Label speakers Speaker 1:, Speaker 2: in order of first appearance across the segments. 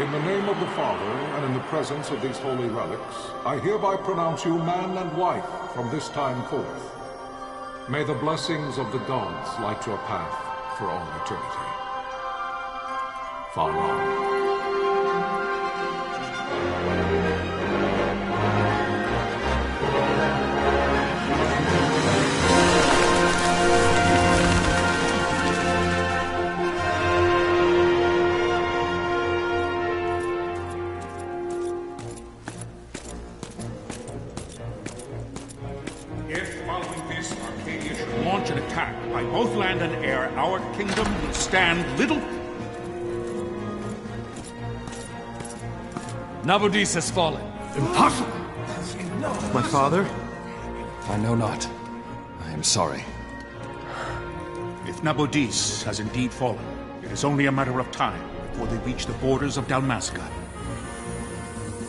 Speaker 1: In the name of the Father, and in the presence of these holy relics, I hereby pronounce you man and wife from this time forth. May the blessings of the gods light your path for all eternity. Farewell.
Speaker 2: By both land and air, our kingdom will stand little...
Speaker 3: Nabudis has fallen.
Speaker 2: Impossible!
Speaker 4: My father?
Speaker 3: I know not. I am sorry.
Speaker 2: If Nabudis has indeed fallen, it is only a matter of time before they reach the borders of Dalmasca.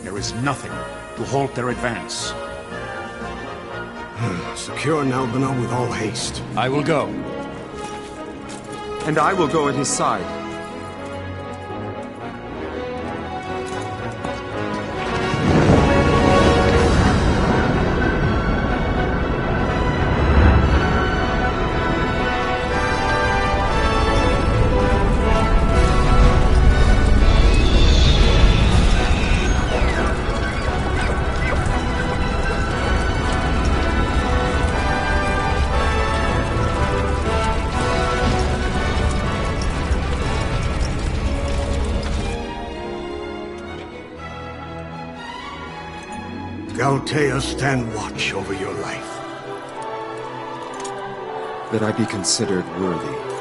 Speaker 2: There is nothing to halt their advance.
Speaker 5: Secure Nalbina with all haste.
Speaker 3: I will go.
Speaker 4: And I will go at his side.
Speaker 5: Galtea, stand watch over your life.
Speaker 4: That I be considered worthy.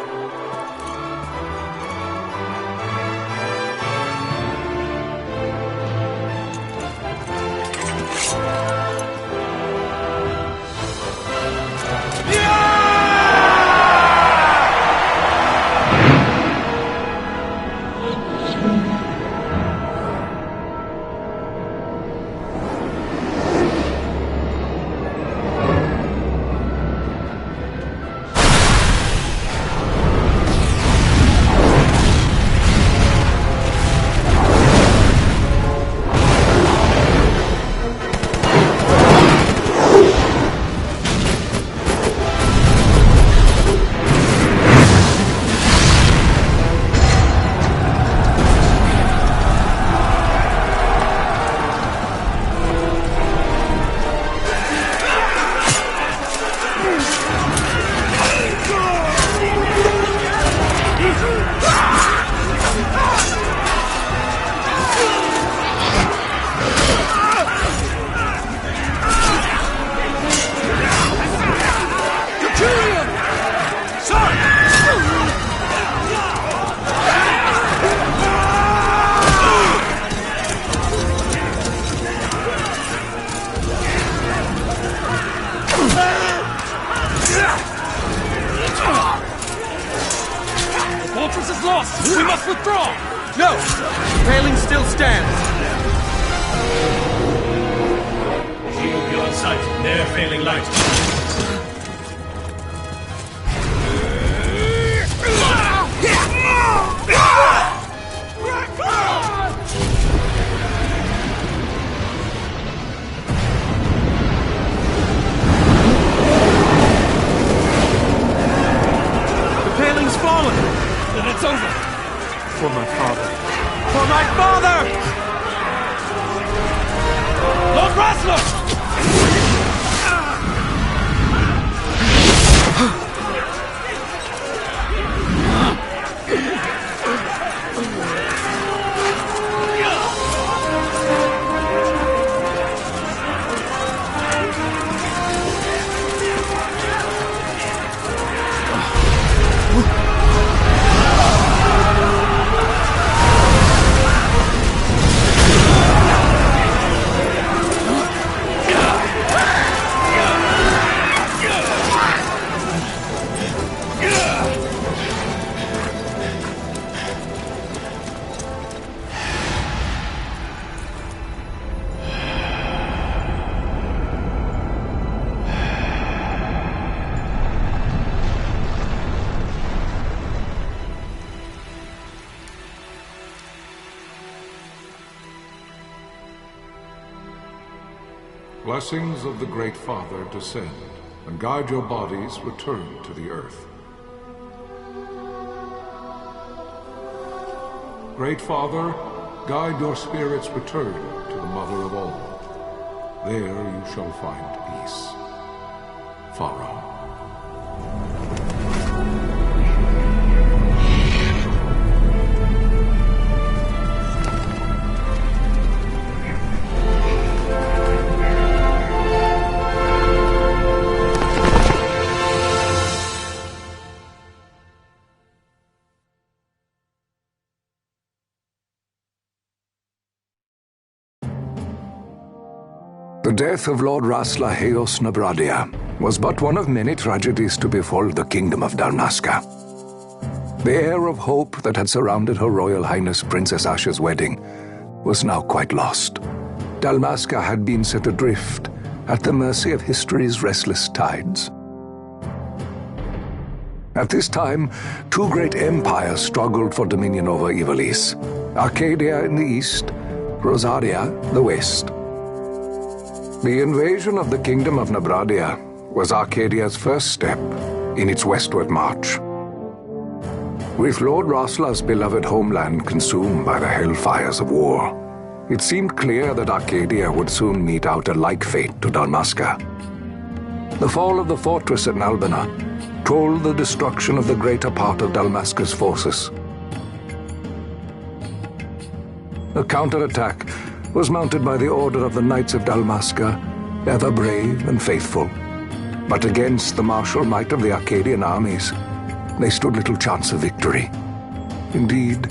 Speaker 3: We must withdraw!
Speaker 4: No! The paling still stands!
Speaker 6: Shield beyond sight, ne'er failing light.
Speaker 4: The paling's fallen!
Speaker 3: Then it's over!
Speaker 4: For my father. For my father!
Speaker 3: Lord Rasler!
Speaker 1: Blessings of the Great Father descend, and guide your bodies return to the earth. Great Father, guide your spirits return to the Mother of all. There you shall find peace. Pharaoh.
Speaker 7: The death of Lord Rasla Heos Nabradia was but one of many tragedies to befall the Kingdom of Dalmasca. The air of hope that had surrounded Her Royal Highness Princess Asha's wedding was now quite lost. Dalmasca had been set adrift at the mercy of history's restless tides. At this time, two great empires struggled for dominion over Ivalice: Arcadia in the east, Rosaria the west. The invasion of the Kingdom of Nabradia was Arcadia's first step in its westward march. With Lord Rasla's beloved homeland consumed by the hellfires of war, it seemed clear that Arcadia would soon mete out a like fate to Dalmasca. The fall of the fortress at Nalbina told the destruction of the greater part of Dalmasca's forces. A counterattack was mounted by the order of the Knights of Dalmasca, ever brave and faithful. But against the martial might of the Arcadian armies, they stood little chance of victory. Indeed,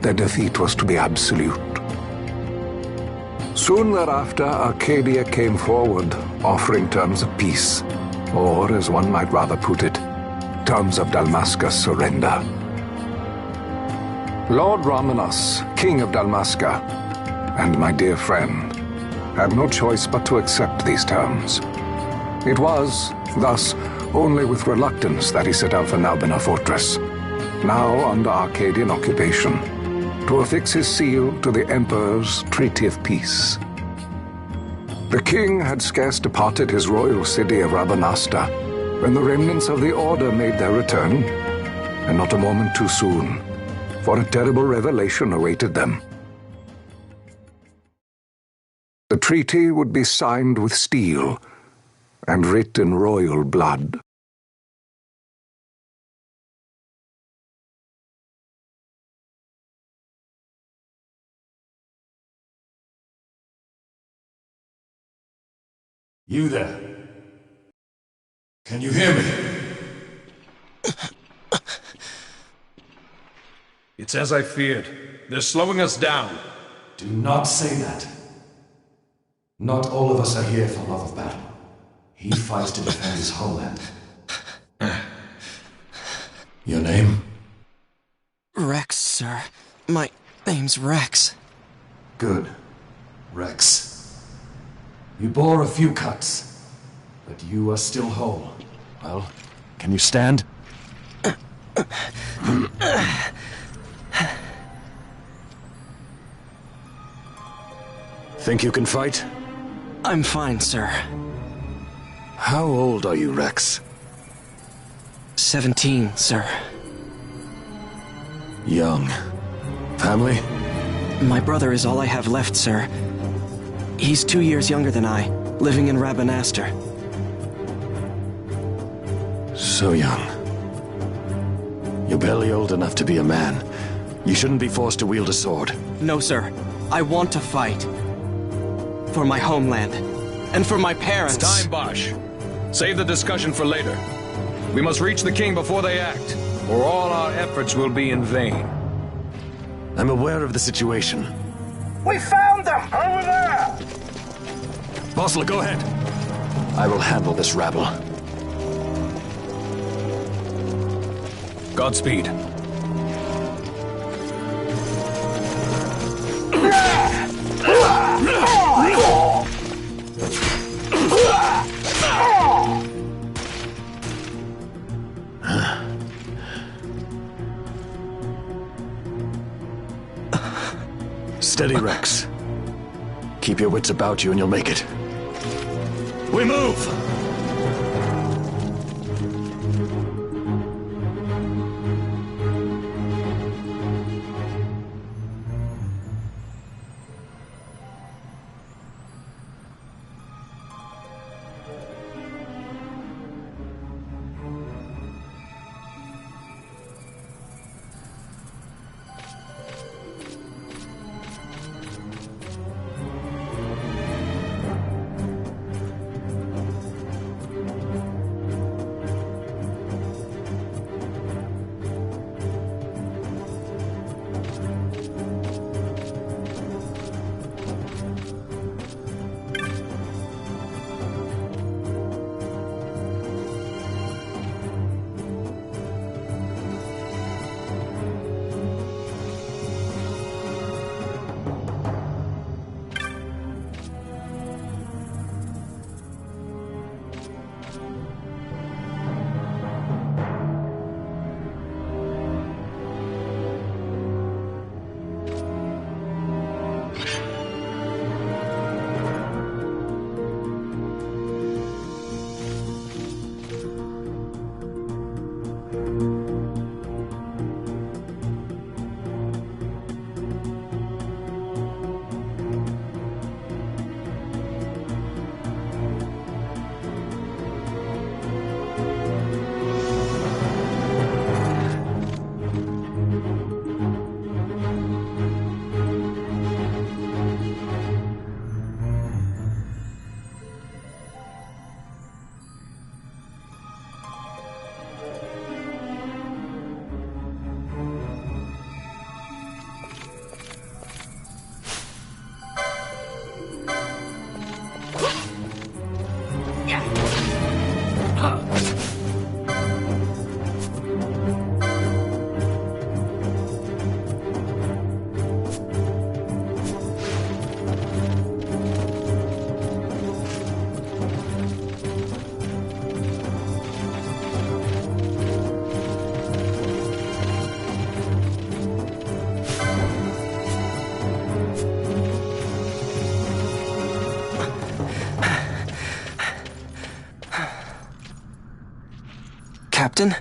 Speaker 7: their defeat was to be absolute. Soon thereafter, Arcadia came forward, offering terms of peace, or, as one might rather put it, terms of Dalmasca's surrender. Lord Ramenas, King of Dalmasca, and my dear friend, had no choice but to accept these terms. It was, thus, only with reluctance that he set out for Nalbina Fortress, now under Arcadian occupation, to affix his seal to the Emperor's Treaty of Peace. The king had scarce departed his royal city of Rabanasta when the remnants of the Order made their return, and not a moment too soon, for a terrible revelation awaited them. The treaty would be signed with steel and writ in royal blood.
Speaker 6: You there? Can you hear me?
Speaker 4: It's as I feared. They're slowing us down.
Speaker 3: Do not say that. Not all of us are here for love of battle. He fights to defend his homeland. Your name?
Speaker 8: Rex, sir. My name's Rex.
Speaker 3: Good. Rex. You bore a few cuts, but you are still whole. Well, can you stand? Think you can fight?
Speaker 8: I'm fine, sir.
Speaker 3: How old are you, Rex?
Speaker 8: 17, sir.
Speaker 3: Young. Family?
Speaker 8: My brother is all I have left, sir. He's 2 years younger than I, living in Rabanaster.
Speaker 3: So young. You're barely old enough to be a man. You shouldn't be forced to wield a sword.
Speaker 8: No, sir. I want to fight. For my homeland. And for my parents.
Speaker 4: It's time, Bosch. Save the discussion for later. We must reach the king before they act, or all our efforts will be in vain.
Speaker 3: I'm aware of the situation.
Speaker 9: We found them! Over there!
Speaker 3: Bosler, go ahead. I will handle this rabble.
Speaker 4: Godspeed.
Speaker 3: Steady, Rex. Keep your wits about you and you'll make it.
Speaker 6: We move!
Speaker 8: Captain?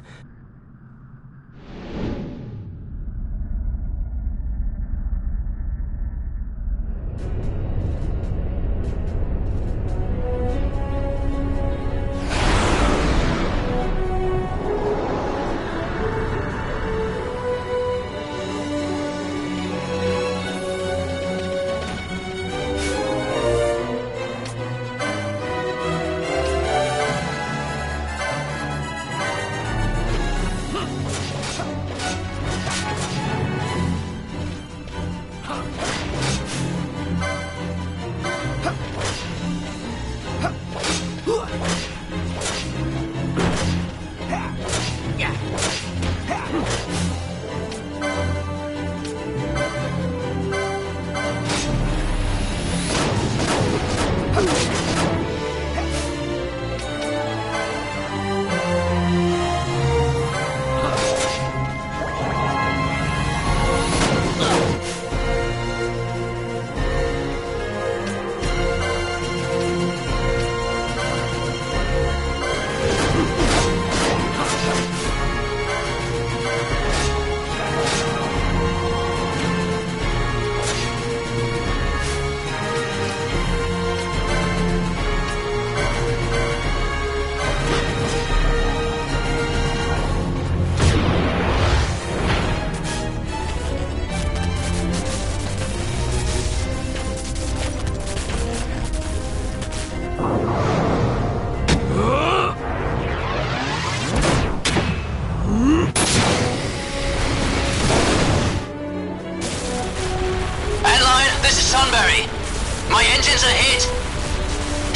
Speaker 10: My engines are hit.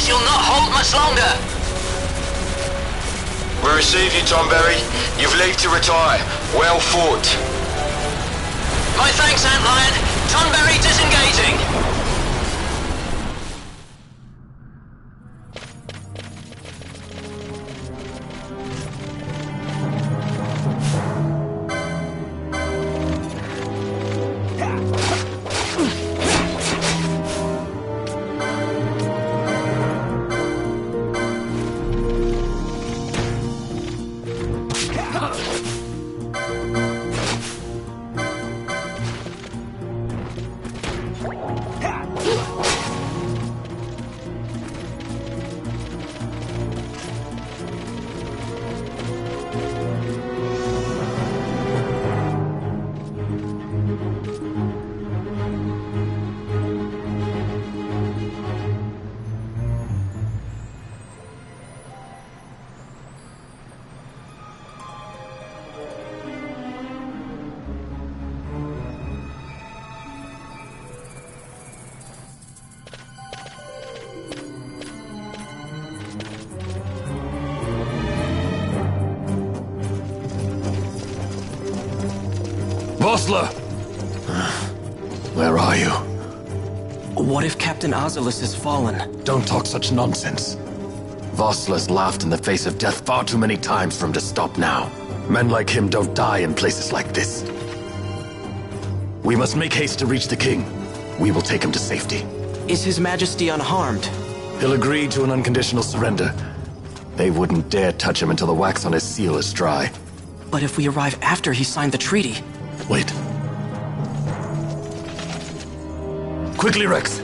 Speaker 10: She'll not hold much longer.
Speaker 11: We receive you, Tonberry. You've leave to retire. Well fought.
Speaker 10: My thanks, Antlion. Tonberry disengaging.
Speaker 3: Vossler! Where are you?
Speaker 8: What if Captain Oculus has fallen?
Speaker 3: Don't talk such nonsense. Vossler's laughed in the face of death far too many times for him to stop now. Men like him don't die in places like this. We must make haste to reach the king. We will take him to safety.
Speaker 8: Is His Majesty unharmed?
Speaker 3: He'll agree to an unconditional surrender. They wouldn't dare touch him until the wax on his seal is dry.
Speaker 8: But if we arrive after he signed the treaty...
Speaker 3: Wait. Quickly, Rex!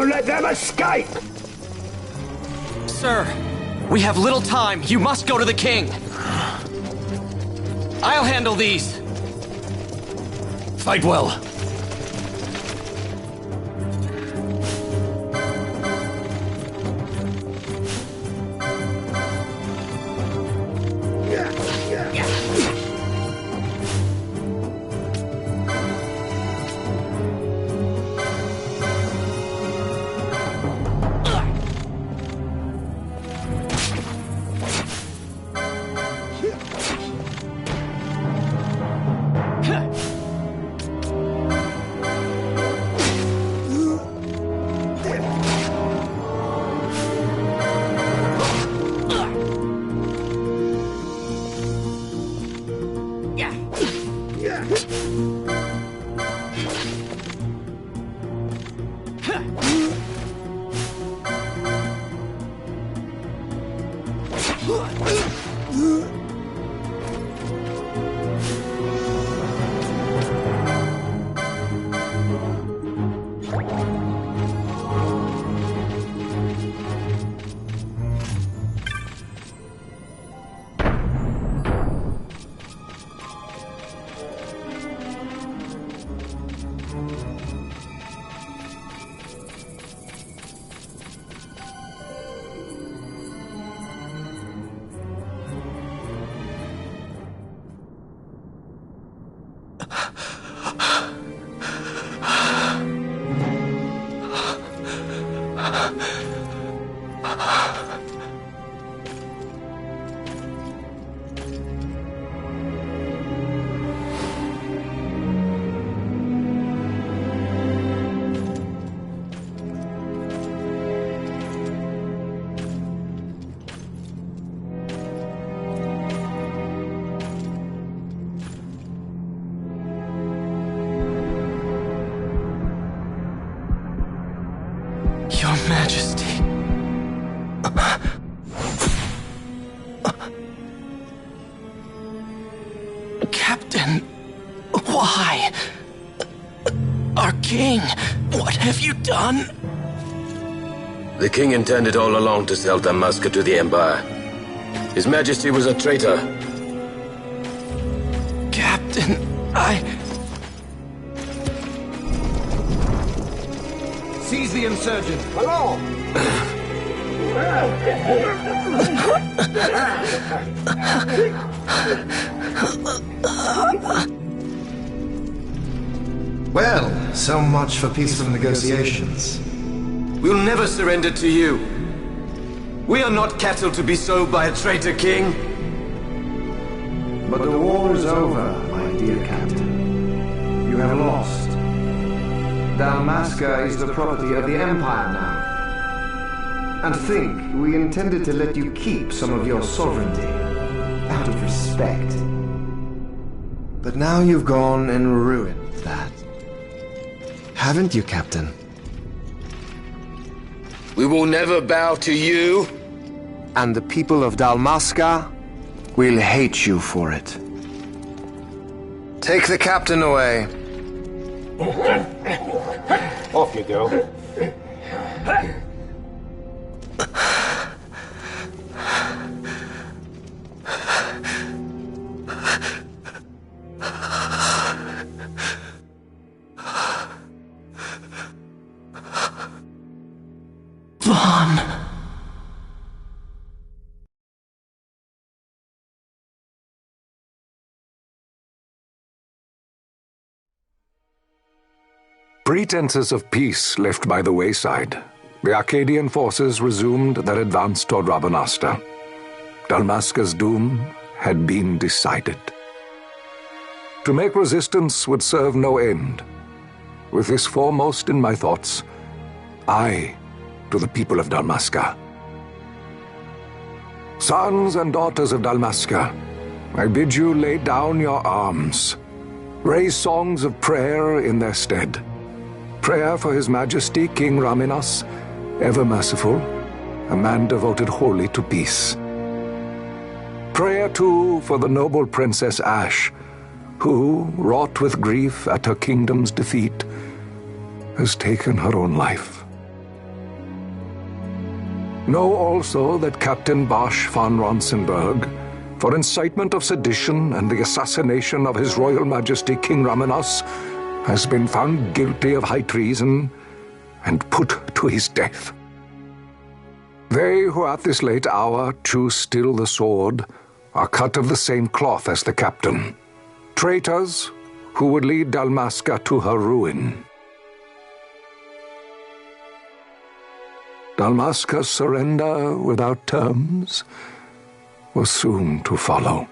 Speaker 5: Don't let them escape!
Speaker 8: Sir, we have little time. You must go to the king. I'll handle these.
Speaker 3: Fight well.
Speaker 8: Your Majesty. Captain, why? Our king, what have you done?
Speaker 11: The king intended all along to sell Damaska to the Empire. His Majesty was a traitor.
Speaker 8: Captain,
Speaker 9: Seize the insurgent. Hello!
Speaker 12: Well, so much for peaceful negotiations.
Speaker 11: We'll never surrender to you. We are not cattle to be sold by a traitor king.
Speaker 12: But the war is over, my dear captain. You have lost. Dalmasca is the property of the Empire now. And think, we intended to let you keep some of your sovereignty, out of respect. But now you've gone and ruined that. Haven't you, Captain?
Speaker 11: We will never bow to you.
Speaker 12: And the people of Dalmasca will hate you for it. Take the captain away.
Speaker 9: Off you go.
Speaker 7: Pretenses of peace left by the wayside, the Arcadian forces resumed their advance toward Rabanasta. Dalmasca's doom had been decided. To make resistance would serve no end. With this foremost in my thoughts, I to the people of Dalmasca. Sons and daughters of Dalmasca, I bid you lay down your arms. Raise songs of prayer in their stead. Prayer for His Majesty King Raminas, ever merciful, a man devoted wholly to peace. Prayer, too, for the noble Princess Ash, who, wrought with grief at her kingdom's defeat, has taken her own life. Know also that Captain Bosch von Ronsenberg, for incitement of sedition and the assassination of His Royal Majesty King Ramenos, has been found guilty of high treason and put to his death. They who at this late hour choose still the sword are cut of the same cloth as the captain, traitors who would lead Dalmasca to her ruin. Dalmasca's surrender without terms was soon to follow.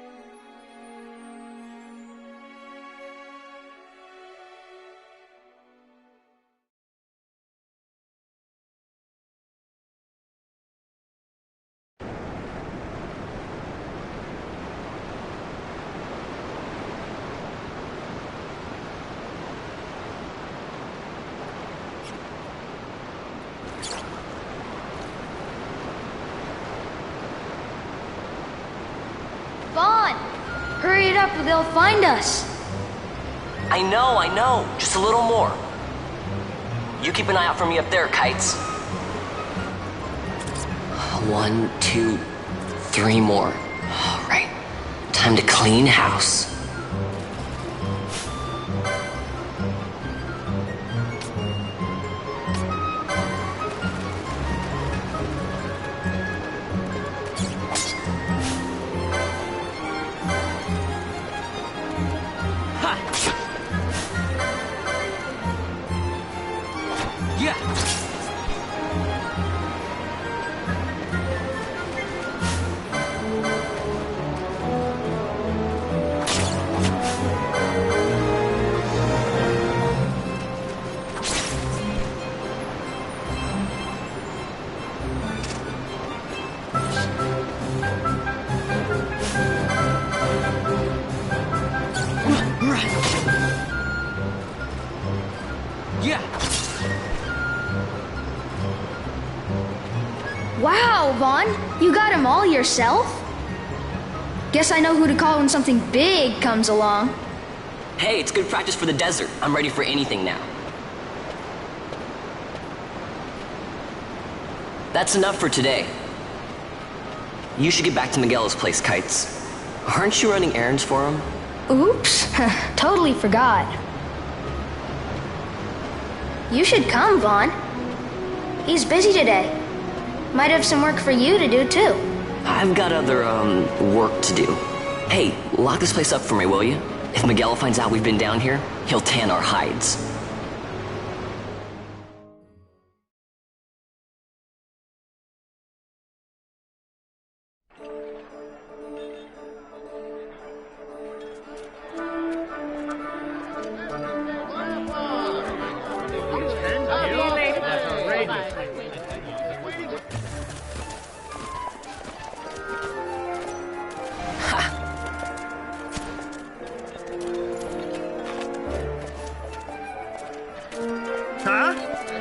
Speaker 13: Hurry it up or they'll find us.
Speaker 10: I know. Just a little more. You keep an eye out for me up there, Kites. 1, 2, 3 more. All right. Time to clean house.
Speaker 13: Wow, Vaughn, you got him all yourself? Guess I know who to call when something big comes along.
Speaker 10: Hey, it's good practice for the desert. I'm ready for anything now. That's enough for today. You should get back to Miguel's place, Kites. Aren't you running errands for him?
Speaker 13: Oops, totally forgot. You should come, Vaughn. He's busy today. Might have some work for you to do, too.
Speaker 10: I've got other, work to do. Hey, lock this place up for me, will you? If Miguel finds out we've been down here, he'll tan our hides.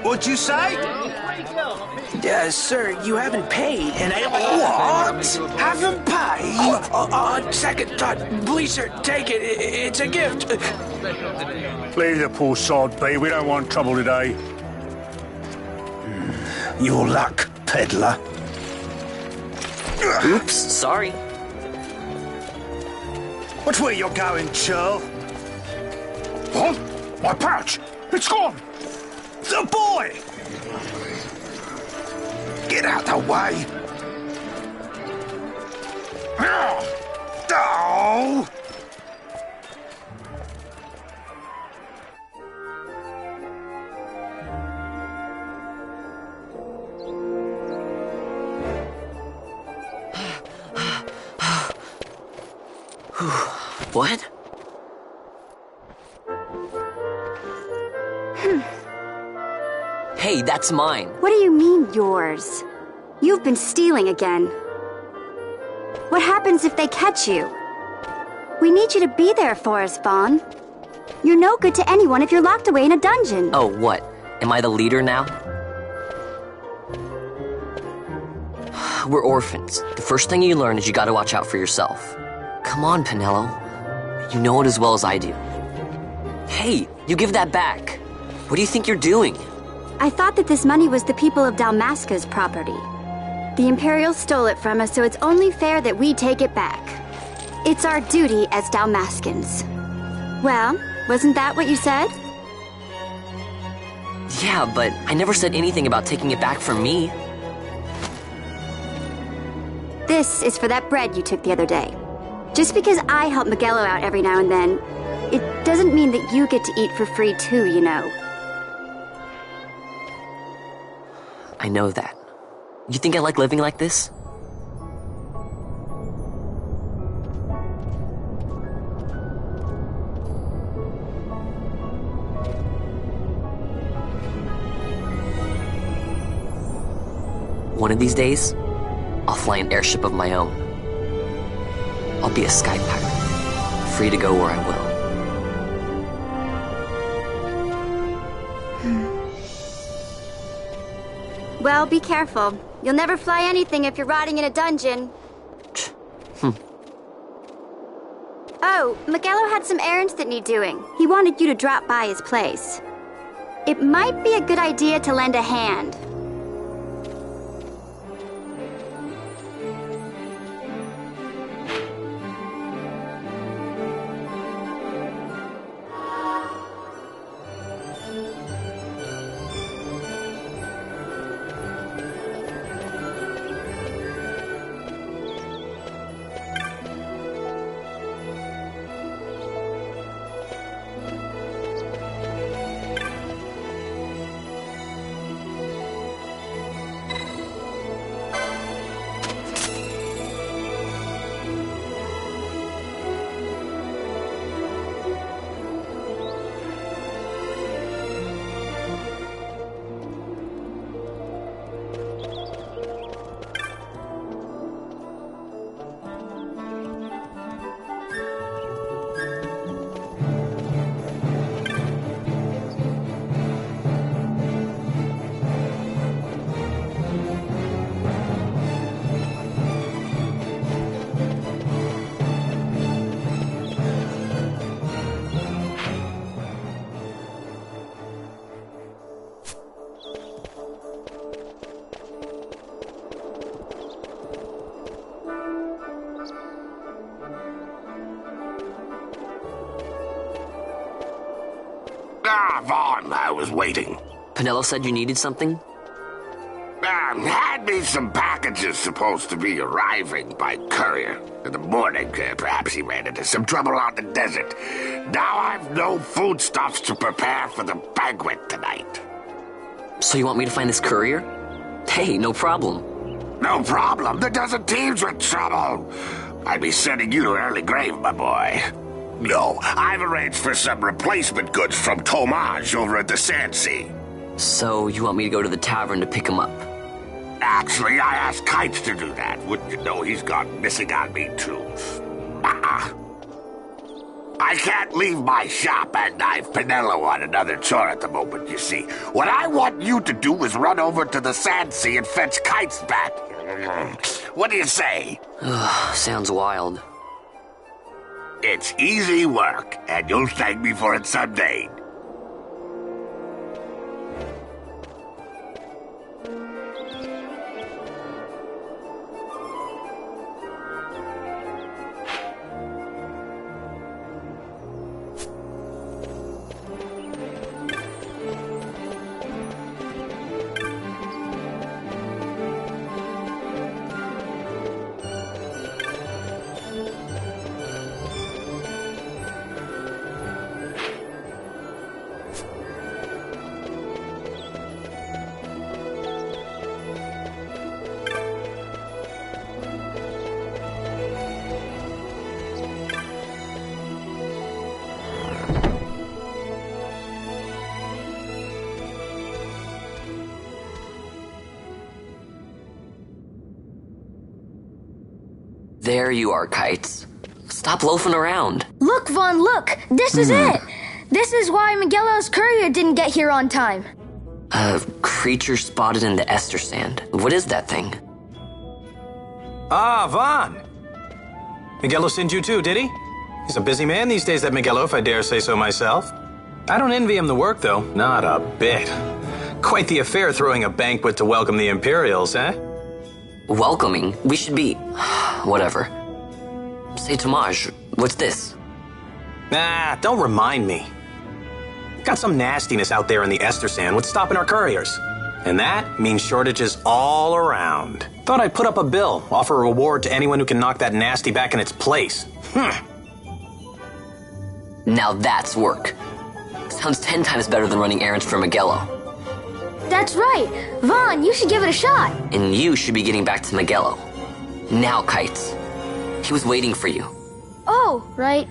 Speaker 14: What'd you say?
Speaker 15: Sir, you haven't paid, and I... What? Haven't paid? Second thought. Please, sir, take it. It's a gift.
Speaker 2: Leave the poor sod be. We don't want trouble today.
Speaker 14: Your luck, peddler.
Speaker 10: Oops, sorry.
Speaker 14: Watch where you're going, churl.
Speaker 2: What? My pouch! It's gone!
Speaker 14: The boy! Get out the way! Oh!
Speaker 10: What? Hey, that's mine.
Speaker 16: What do you mean, yours? You've been stealing again. What happens if they catch you? We need you to be there for us, Vaughn. You're no good to anyone if you're locked away in a dungeon.
Speaker 10: Oh, what? Am I the leader now? We're orphans. The first thing you learn is you gotta watch out for yourself. Come on, Pinello. You know it as well as I do. Hey, you give that back. What do you think you're doing?
Speaker 16: I thought that this money was the people of Dalmasca's property. The Imperials stole it from us, so it's only fair that we take it back. It's our duty as Dalmaskins. Well, wasn't that what you said?
Speaker 10: Yeah, but I never said anything about taking it back from me.
Speaker 16: This is for that bread you took the other day. Just because I help Miguelo out every now and then, it doesn't mean that you get to eat for free too, you know.
Speaker 10: I know that. You think I like living like this? One of these days, I'll fly an airship of my own. I'll be a sky pirate, free to go where I will.
Speaker 16: Well, be careful. You'll never fly anything if you're rotting in a dungeon. Oh, Miguelo had some errands that need doing. He wanted you to drop by his place. It might be a good idea to lend a hand.
Speaker 14: Ah, Vaughn, I was waiting.
Speaker 10: Penelo said you needed something?
Speaker 14: Had me some packages supposed to be arriving by courier. In the morning, perhaps he ran into some trouble on the desert. Now I've no foodstuffs to prepare for the banquet tonight.
Speaker 10: So you want me to find this courier? Hey, no problem.
Speaker 14: No problem. The desert teems with trouble. I'd be sending you to an early grave, my boy. No, I've arranged for some replacement goods from Tomage over at the Sandsea.
Speaker 10: So you want me to go to the tavern to pick him up?
Speaker 14: Actually, I asked Kites to do that. Wouldn't you know he's gone missing on me, too. I can't leave my shop, and I've Penelo on another chore at the moment, you see. What I want you to do is run over to the Sandsea and fetch Kites back. What do you say?
Speaker 10: Sounds wild.
Speaker 14: It's easy work, and you'll thank me for it someday.
Speaker 10: There you are, Kites. Stop loafing around.
Speaker 13: Look, Vaughn, look! This is it! This is why Miguelo's courier didn't get here on time.
Speaker 10: A creature spotted in the Ester Sand. What is that thing?
Speaker 17: Ah, Vaughn. Miguelo sent you too, did he? He's a busy man these days, that Miguelo, if I dare say so myself. I don't envy him the work, though. Not a bit. Quite the affair throwing a banquet to welcome the Imperials, eh?
Speaker 10: welcoming. We should be... whatever. Say, Tomaj, what's this?
Speaker 17: Nah, don't remind me. Got some nastiness out there in the Ester Sand. What's stopping our couriers? And that means shortages all around. Thought I'd put up a bill, offer a reward to anyone who can knock that nasty back in its place.
Speaker 10: Now that's work. Sounds 10 times better than running errands for Miguelo.
Speaker 13: That's right. Vaughn, you should give it a shot.
Speaker 10: And you should be getting back to Miguelo. Now, Kites. He was waiting for you.
Speaker 13: Oh, right.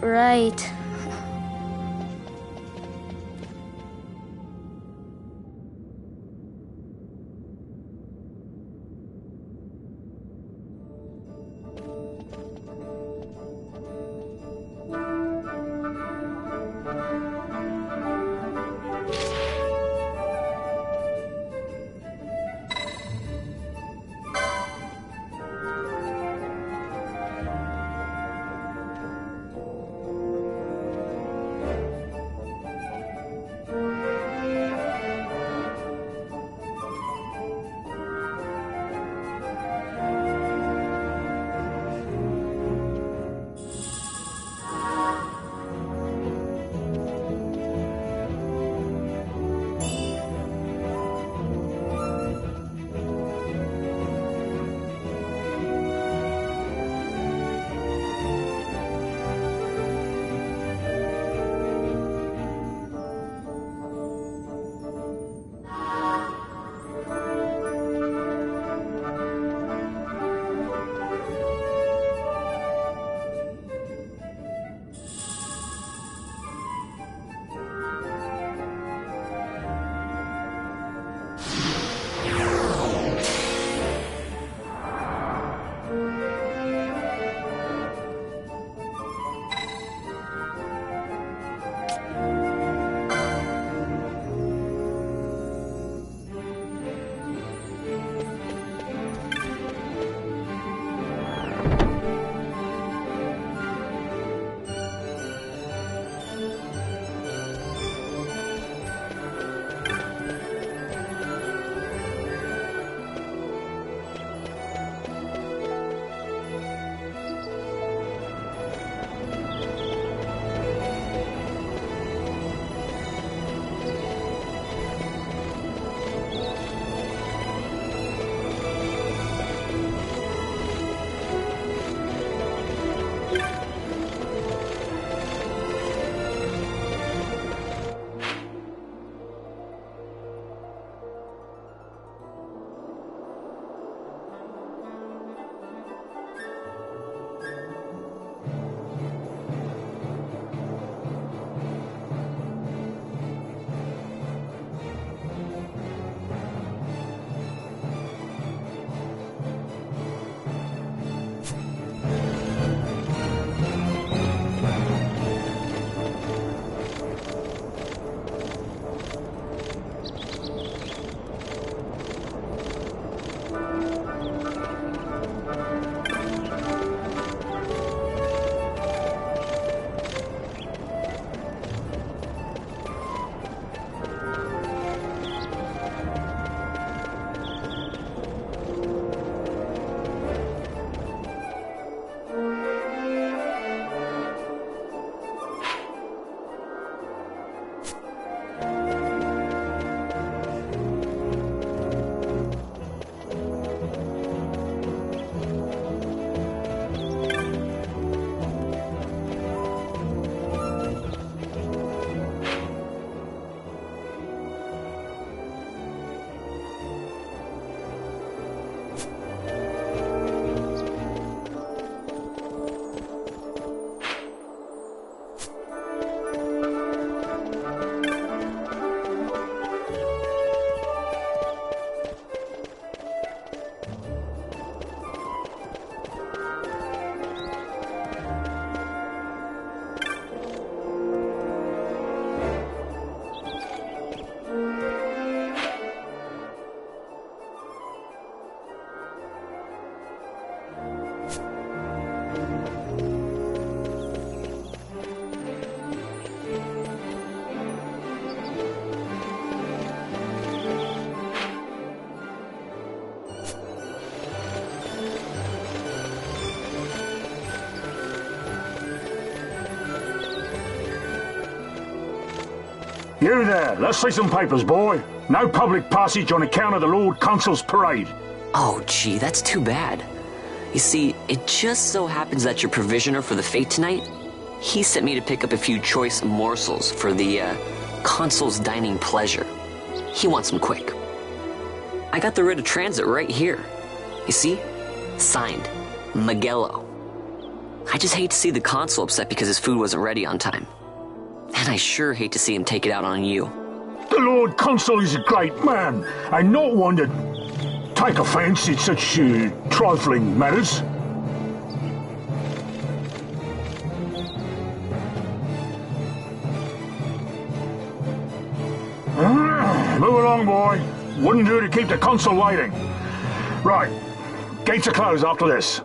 Speaker 18: You there, let's see some papers, boy. No public passage on account of the Lord Consul's parade.
Speaker 10: Oh, gee, that's too bad. You see, it just so happens that your provisioner for the fete tonight, he sent me to pick up a few choice morsels for the, Consul's dining pleasure. He wants them quick. I got the writ of transit right here. You see? Signed, Magello. I just hate to see the Consul upset because his food wasn't ready on time. And I sure hate to see him take it out on you.
Speaker 18: The Lord Consul is a great man, and not one to take offence in such trifling matters. Move along, boy. Wouldn't do to keep the Consul waiting. Right. Gates are closed after this.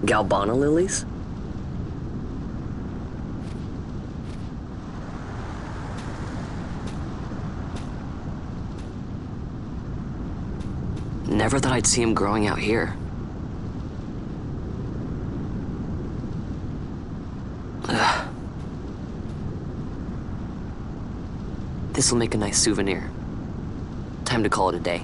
Speaker 10: Galbana lilies? Never thought I'd see him growing out here. Ugh. This'll make a nice souvenir. Time to call it a day.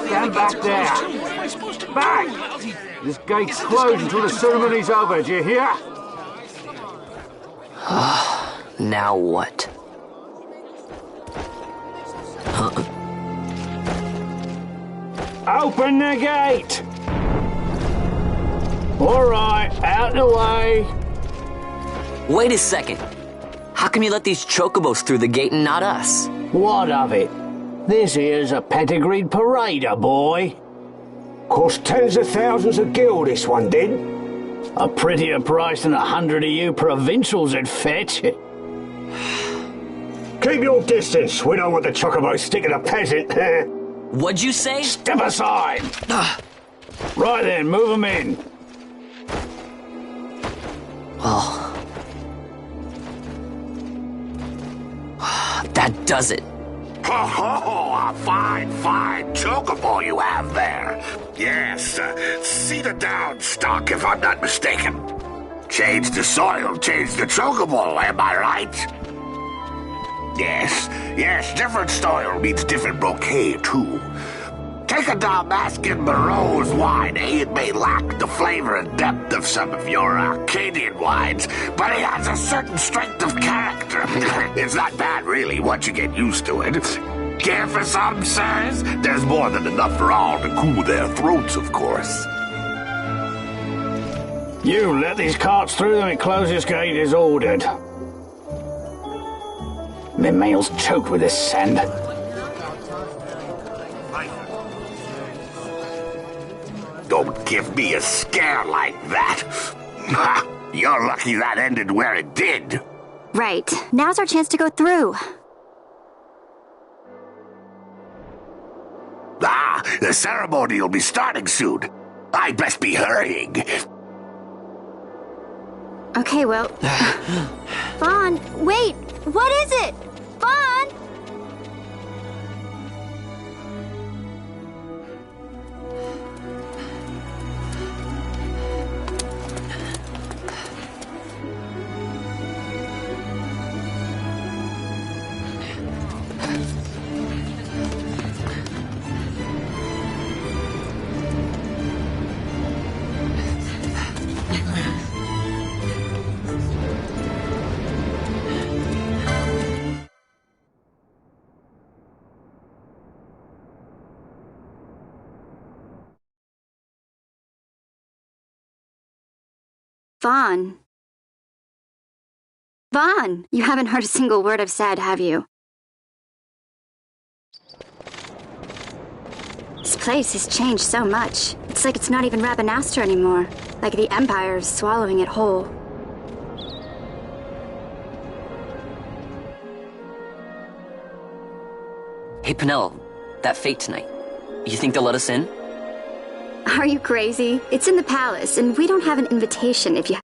Speaker 5: Stand back there! Back! This gate's closed until the ceremony's over, do you hear?
Speaker 10: Now what?
Speaker 5: Open the gate! Alright, out the way.
Speaker 10: Wait a second. How come you let these chocobos through the gate and not us?
Speaker 5: What of it? This here's a pedigreed parader, boy. Cost tens of thousands of gil, this one did. A prettier price than 100 of you provincials would fetch. Keep your distance. We don't want the chocobos sticking a peasant.
Speaker 10: What'd you say?
Speaker 5: Step aside. Right then, move them in.
Speaker 10: Well, that does it.
Speaker 14: Oh, a fine chocobo you have there. Yes, cedar down stock if I'm not mistaken. Change the soil, change the chocobo, am I right? Yes, different soil means different bouquet too. Take a Dalmascan Barrow's wine, it may lack the flavor and depth of some of your Arcadian wines, but it has a certain strength of character. It's not bad, really, once you get used to it. Care for some, sirs? There's more than enough for all to cool their throats, of course.
Speaker 5: You let these carts through them and close this gate as ordered. My mail's choked with this sand.
Speaker 14: Don't give me a scare like that. You're lucky that ended where it did.
Speaker 16: Right. Now's our chance to go through.
Speaker 14: The ceremony will be starting soon. I'd best be hurrying.
Speaker 16: Okay, well... Vaughn, wait! What is it? Vaughn! Vaughn. Vaughn! You haven't heard a single word I've said, have you? This place has changed so much. It's like it's not even Rabanastre anymore. Like the Empire's swallowing it whole.
Speaker 10: Hey, Penel, that fete tonight. You think they'll let us in?
Speaker 16: Are you crazy? It's in the palace, and we don't have an invitation if you